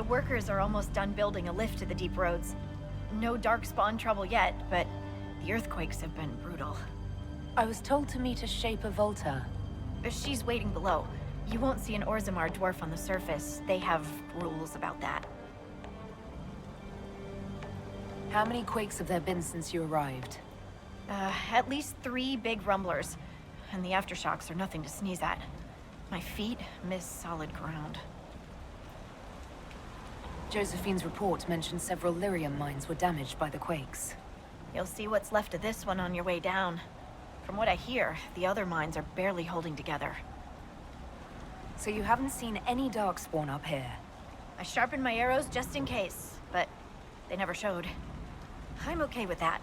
The workers are almost done building a lift to the deep roads. No darkspawn trouble yet, but the earthquakes have been brutal. I was told to meet a Shaper Volta. She's waiting below. You won't see an Orzammar dwarf on the surface. They have rules about that. How many quakes have there been since you arrived? At least 3 big rumblers. And the aftershocks are nothing to sneeze at. My feet miss solid ground. Josephine's report mentioned several lyrium mines were damaged by the quakes. You'll see what's left of this one on your way down. From what I hear, the other mines are barely holding together. So you haven't seen any darkspawn up here? I sharpened my arrows just in case, but they never showed. I'm okay with that.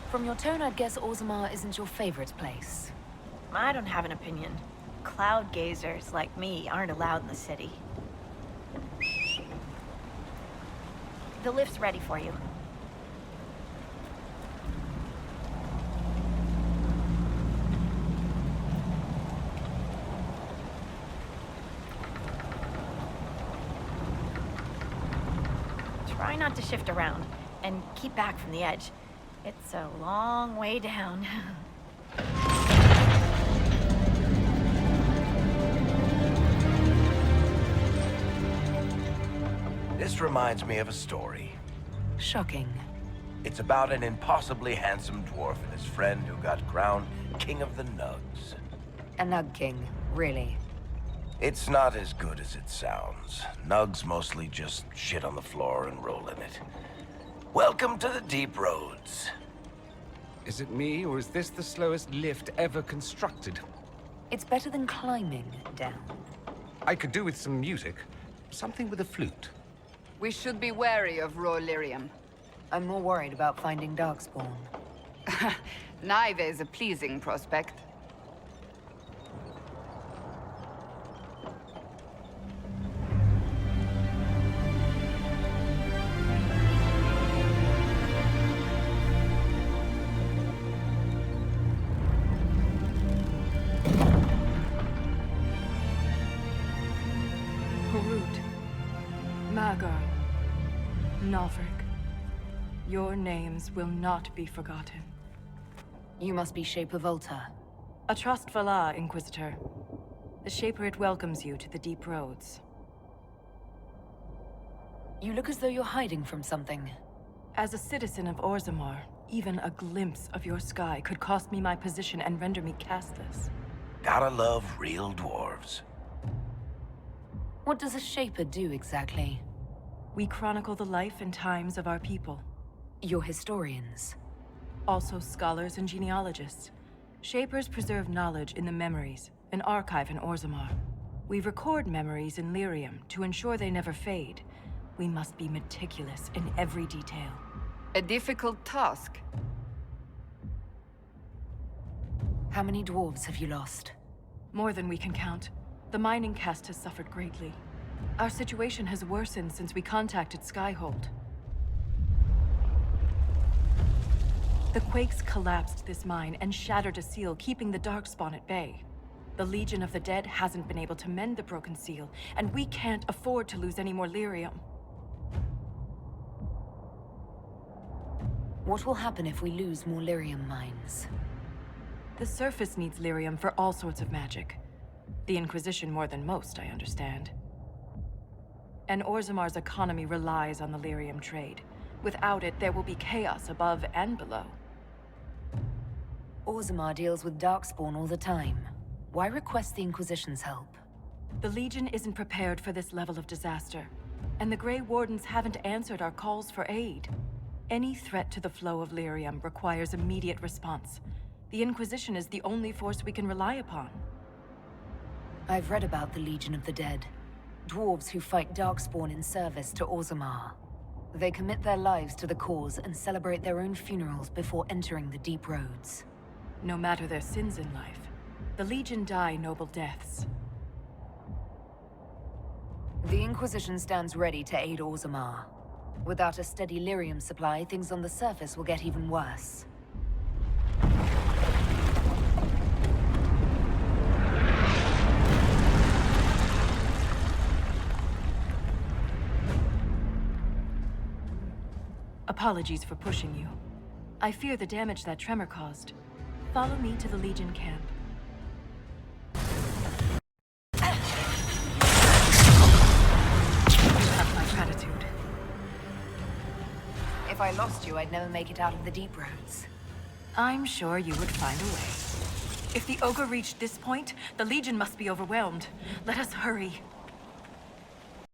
From your tone, I'd guess Orzammar isn't your favorite place. I don't have an opinion. Cloud gazers like me aren't allowed in the city. The lift's ready for you. Try not to shift around, and keep back from the edge. It's a long way down. This reminds me of a story. Shocking. It's about an impossibly handsome dwarf and his friend who got crowned King of the Nugs. A Nug King, really. It's not as good as it sounds. Nugs mostly just shit on the floor and roll in it. Welcome to the deep roads. Is it me, or is this the slowest lift ever constructed? It's better than climbing down. I could do with some music. Something with a flute. We should be wary of raw lyrium. I'm more worried about finding darkspawn. Neither is a pleasing prospect. Magar, Nalfric, your names will not be forgotten. You must be Shaper Volta. A trust Valar, Inquisitor. The Shaper welcomes you to the deep roads. You look as though you're hiding from something. As a citizen of Orzammar, even a glimpse of your sky could cost me my position and render me castless. Gotta love real dwarves. What does a Shaper do exactly? We chronicle the life and times of our people. You're historians. Also scholars and genealogists. Shapers preserve knowledge in the memories, an archive in Orzammar. We record memories in lyrium to ensure they never fade. We must be meticulous in every detail. A difficult task. How many dwarves have you lost? More than we can count. The mining caste has suffered greatly. Our situation has worsened since we contacted Skyhold. The quakes collapsed this mine and shattered a seal, keeping the Darkspawn at bay. The Legion of the Dead hasn't been able to mend the broken seal, and we can't afford to lose any more lyrium. What will happen if we lose more lyrium mines? The surface needs lyrium for all sorts of magic. The Inquisition more than most, I understand. And Orzammar's economy relies on the lyrium trade. Without it, there will be chaos above and below. Orzammar deals with Darkspawn all the time. Why request the Inquisition's help? The Legion isn't prepared for this level of disaster, and the Grey Wardens haven't answered our calls for aid. Any threat to the flow of lyrium requires immediate response. The Inquisition is the only force we can rely upon. I've read about the Legion of the Dead. Dwarves who fight Darkspawn in service to Orzammar. They commit their lives to the cause and celebrate their own funerals before entering the deep roads. No matter their sins in life, the Legion die noble deaths. The Inquisition stands ready to aid Orzammar. Without a steady lyrium supply, things on the surface will get even worse. Apologies for pushing you. I fear the damage that tremor caused. Follow me to the Legion camp. You have my gratitude. If I lost you, I'd never make it out of the deep roads. I'm sure you would find a way. If the Ogre reached this point, the Legion must be overwhelmed. Let us hurry.